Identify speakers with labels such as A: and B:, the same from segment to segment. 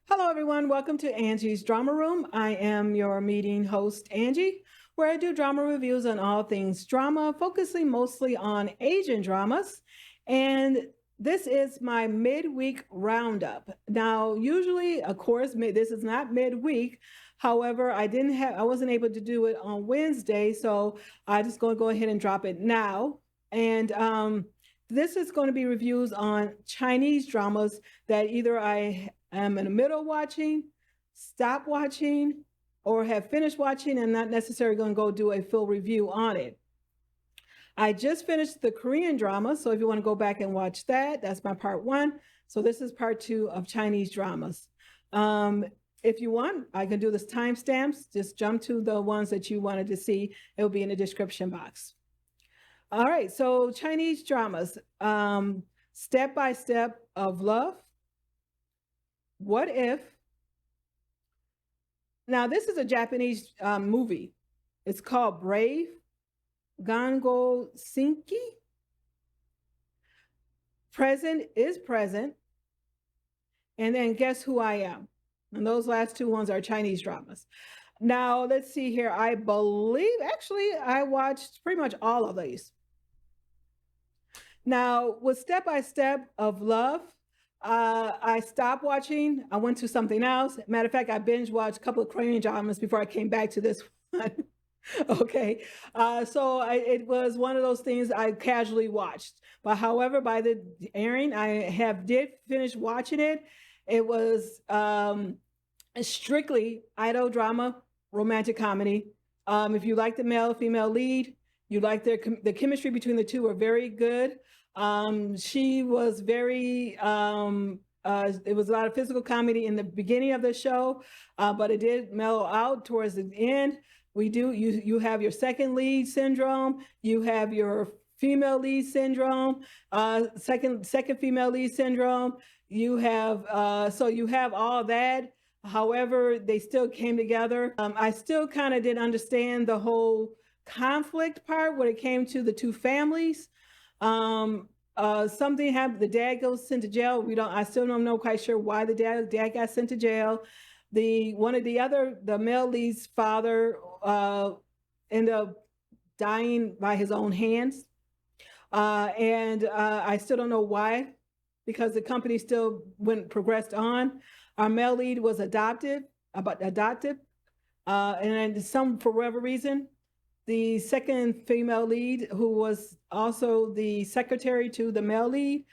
A: Hello, everyone. Welcome to Angie's Drama Room. I am your meeting host, Angie, where I do drama reviews on all things drama, focusing mostly on Asian dramas. And this is my midweek roundup. Now, usually, of course, this is not midweek. However, I wasn't able to do it on Wednesday, so I just going to go ahead and drop it now. And this is going to be reviews on Chinese dramas that either I am in the middle of watching, stop watching, or have finished watching and not necessarily going to go do a full review on it. I just finished the Korean drama, so if you want to go back and watch that, that's my part one. So this is part two of Chinese dramas. If you want, I can do this timestamps. Just jump to the ones that you wanted to see. It will be in the description box. All right, so Chinese dramas, Step by Step of Love, What If? Now, this is a Japanese movie. It's called Brave, Gunjo Senki. Present is Present. And then Guess Who I Am? And those last two ones are Chinese dramas. Now, let's see here. I believe, actually, I watched pretty much all of these. Now, with Step by Step of Love, I stopped watching. I went to something else. Matter of fact, I binge watched a couple of Korean dramas before I came back to this one. Okay, so it was one of those things I casually watched. But however, by the airing, I did finish watching it. It was strictly idol drama, romantic comedy. If you like the male-female lead, you like the chemistry between the two were very good. She was very it was a lot of physical comedy in the beginning of the show, but it did mellow out towards the end. You have your second lead syndrome, you have your female lead syndrome, second female lead syndrome. You have so you have all that. However, they still came together. I still kind of didn't understand the whole conflict part when it came to the two families. Something happened. The dad goes sent to jail. I still don't know quite sure why the dad got sent to jail. The male lead's father ended up dying by his own hands. And I still don't know why, because the company still progressed on. Our male lead was adopted, and then for whatever reason, the second female lead, who was also the secretary to the male lead,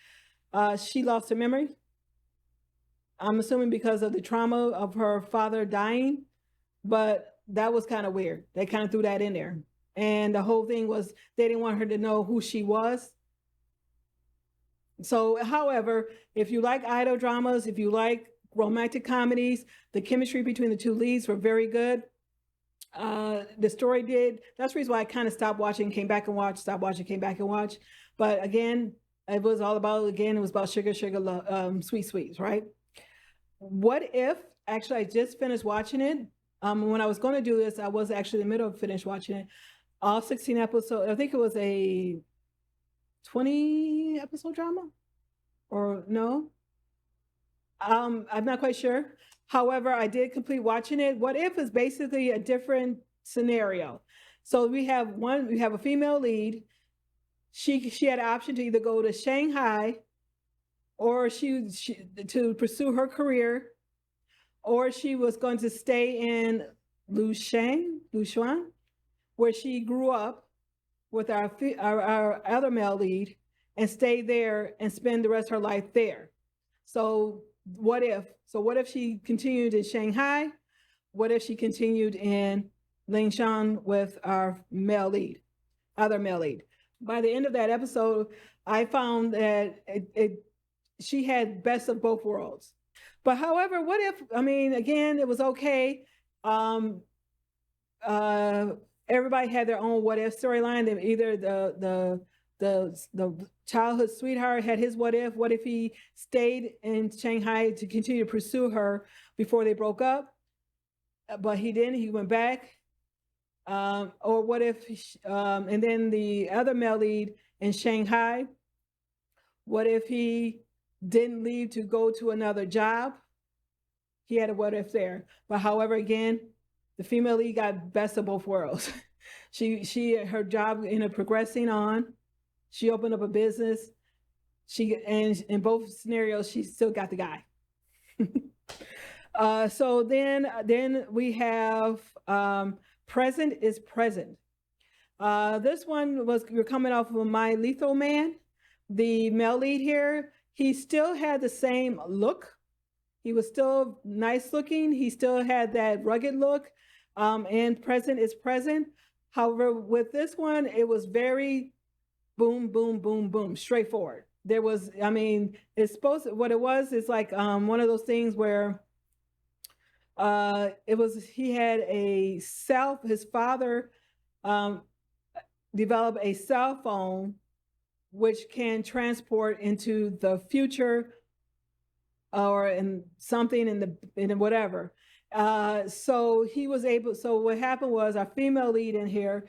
A: she lost her memory. I'm assuming because of the trauma of her father dying, but that was kind of weird. They kind of threw that in there. And the whole thing was they didn't want her to know who she was. So, however, if you like idol dramas, if you like romantic comedies, the chemistry between the two leads were very good. The story that's the reason why I kind of stopped watching, came back and watched, stopped watching, came back and watched. But again, it was about sugar, sweet, sweets, right? What If? Actually, I just finished watching it. When I was going to do this, I was actually in the middle of finished watching it. All 16 episodes. I think it was a 20 episode drama, or no? I'm not quite sure. However, I did complete watching it. What If is basically a different scenario. So we have a female lead. She had an option to either go to Shanghai, or to pursue her career, or she was going to stay in Lushan, where she grew up with our other male lead, and stay there and spend the rest of her life there. So what if? So what if she continued in Shanghai? What if she continued in Lingshan with our other male lead? By the end of that episode, I found that she had best of both worlds. But however, what if? I mean, again, it was okay. Everybody had their own what if storyline. Either the childhood sweetheart had his what if he stayed in Shanghai to continue to pursue her before they broke up, but he didn't. He went back. Or what if? And then the other male lead in Shanghai, what if he didn't leave to go to another job? he had a what if there. But however, again, the female lead got best of both worlds. Her job ended up progressing on. She opened up a business. And in both scenarios, she still got the guy. So then we have Present is Present. This one you're coming off of My Lethal Man. The male lead here, he still had the same look. He was still nice looking. He still had that rugged look. And Present is Present. However, with this one, it was very boom, boom, boom, boom, straightforward. There was, I mean, it's supposed to, what it was is like one of those things where he had his father developed a cell phone which can transport into the future or in something in whatever. So what happened was our female lead in here,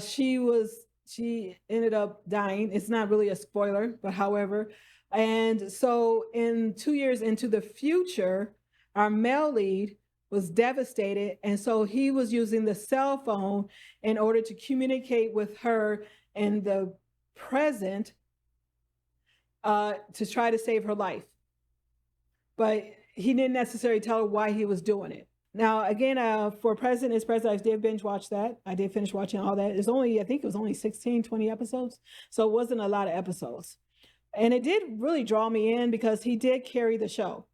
A: she ended up dying. It's not really a spoiler, but however. And so 2 years into the future, our male lead was devastated. And so he was using the cell phone in order to communicate with her in the present to try to save her life. But he didn't necessarily tell her why he was doing it. Now, again, for Present is Present, I did binge watch that. I did finish watching all that. I think it was only 16, 20 episodes. So it wasn't a lot of episodes. And it did really draw me in because he did carry the show.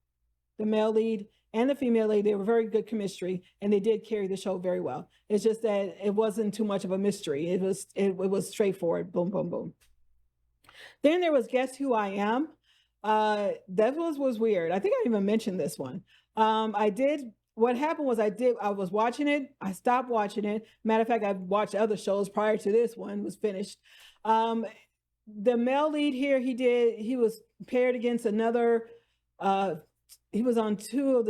A: The male lead and the female lead, they were very good chemistry, and they did carry the show very well. It's just that it wasn't too much of a mystery. It was straightforward, boom, boom, boom. Then there was Guess Who I Am. That was weird. I think I even mentioned this one. What happened was I was watching it. I stopped watching it. Matter of fact, I watched other shows prior to this one was finished. The male lead here, he was paired against another, he was on two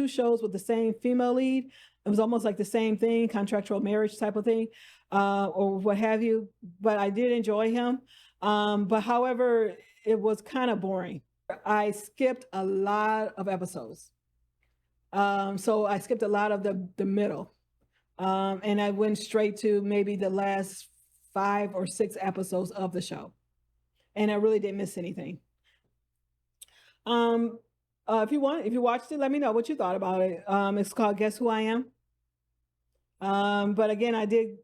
A: shows with the same female lead. It was almost like the same thing, contractual marriage type of thing, or what have you. But I did enjoy him. But however, it was kind of boring. I skipped a lot of episodes. So I skipped a lot of the middle. And I went straight to maybe the last 5 or 6 episodes of the show. And I really didn't miss anything. If you watched it, let me know what you thought about it. It's called Guess Who I Am. But again, I did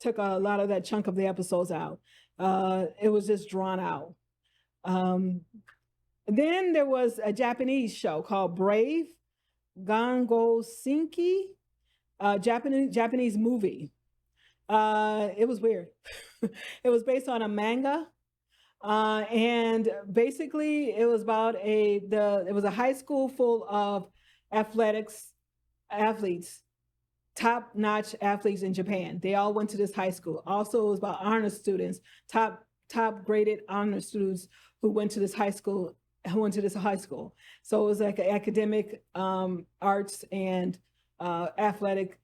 A: took a lot of that chunk of the episodes out. It was just drawn out. Then there was a Japanese show called Brave Gunjo Senki, Japanese movie. It was weird. It was based on a manga. And basically it was about it was a high school full of athletes, top-notch athletes in Japan. They all went to this high school. Also, it was about honor students, top graded honor students who went to this high school. So it was like an academic, arts and athletic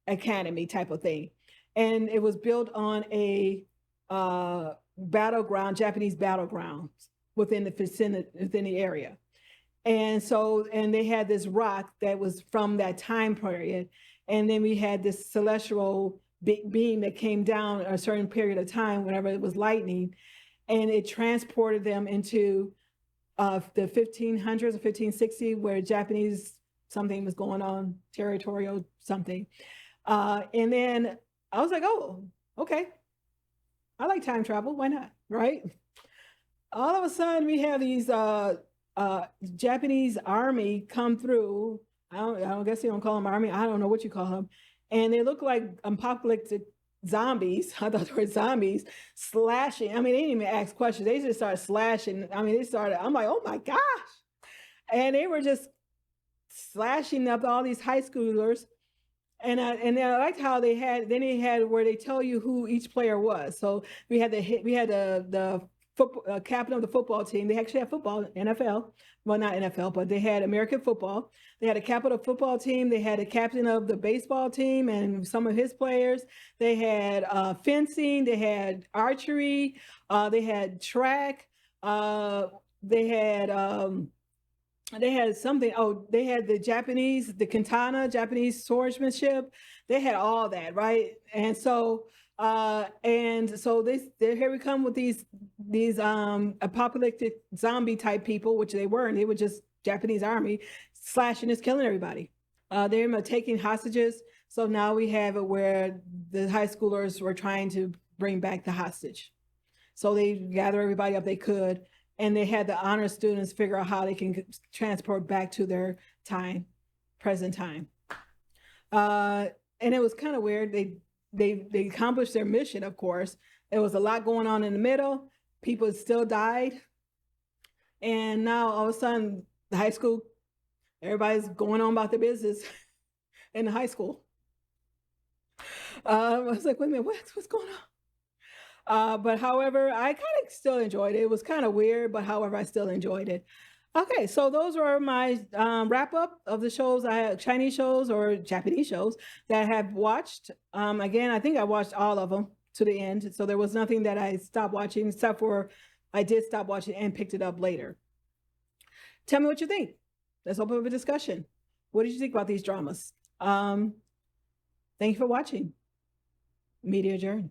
A: academy type of thing. And it was built on a Japanese battlegrounds within the area. And they had this rock that was from that time period. And then we had this celestial beam that came down a certain period of time whenever it was lightning, and it transported them into the 1500s or 1560, where Japanese something was going on, territorial something. And then I was like, oh, okay. I like time travel. Why not? Right? All of a sudden, we have these Japanese army come through. I don't guess you don't call them army. I don't know what you call them. And they look like apocalyptic zombies. I thought they were zombies slashing. I mean, they didn't even ask questions. They just started slashing. I mean, I'm like, oh my gosh. And they were just slashing up all these high schoolers. And I liked how they had where they tell you who each player was. So we had the football, captain of the football team. They actually had football, NFL. Well, not NFL, but they had American football. They had a captain of the football team. They had a captain of the baseball team and some of his players. They had fencing. They had archery. They had track. They had They had something. Oh, they had the Japanese, the katana, Japanese swordsmanship. They had all that, right? And so here we come with these apocalyptic zombie type people, which they weren't. They were just Japanese army slashing and killing everybody. They're taking hostages. So now we have it where the high schoolers were trying to bring back the hostage. So they gather everybody up they could, and they had the honor students figure out how they can transport back to their present time. And it was kind of weird. They accomplished their mission, of course. There was a lot going on in the middle. People still died, and now all of a sudden, the high school, everybody's going on about their business in the high school. I was like, wait a minute, what's going on? But however, I kind of still enjoyed it. It was kind of weird, but however, I still enjoyed it. Okay, so those were my wrap up of the shows I have, Chinese shows or Japanese shows that I have watched. Again, I think I watched all of them to the end. So there was nothing that I stopped watching except for I did stop watching and picked it up later. Tell me what you think. Let's open up a discussion. What did you think about these dramas? Thank you for watching. Media adjourned.